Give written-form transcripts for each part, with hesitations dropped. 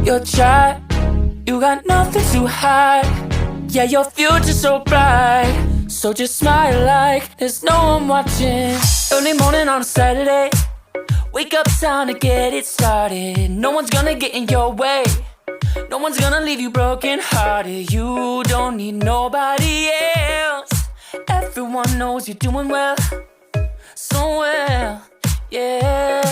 You're shy, you got nothing to hide. Yeah, your future's so bright. So just smile like there's no one watching. Early morning on a Saturday, wake up, time to get it started. No one's gonna get in your way. No one's gonna leave you broken hearted. You don't need nobody else. Everyone knows you're doing well, so well, yeah.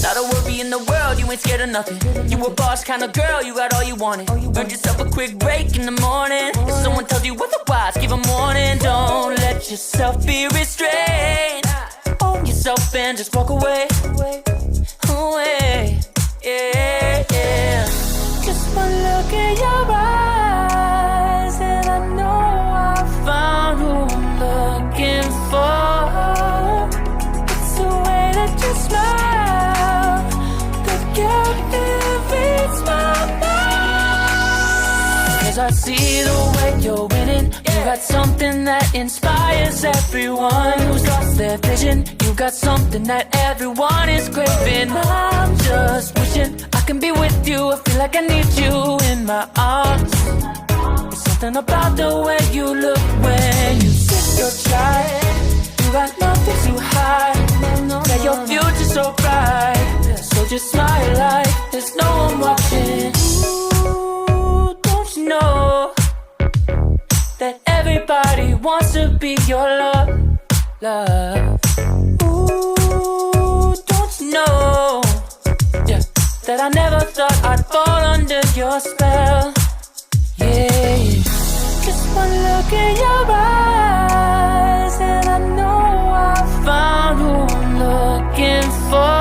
Not a worry in the world, you ain't scared of nothing. You a boss kind of girl, you got all you wanted. Earned yourself a quick break in the morning. If someone tells you otherwise, give a warning. Don't let yourself be restrained. Own yourself and just walk away. Away, yeah, yeah. Just one look in your eyes and I know I found who I'm looking for. It's the way that you smile that captivates my mind. 'Cause I see the way you're winning. You got something that inspires everyone who's lost their vision. You got something that everyone is craving. I'm just wishing I can be with you. I feel like I need you in my arms. There's something about the way you look when you sit your child. You got nothing to hide. Yeah, your future's so bright. So just smile like there's no one watching. Ooh, don't you know that everybody wants to be your love, love. Ooh, don't you know, yeah, that I never thought I'd fall under your spell, yeah. Just one look in your eyes and I know I found who I'm looking for.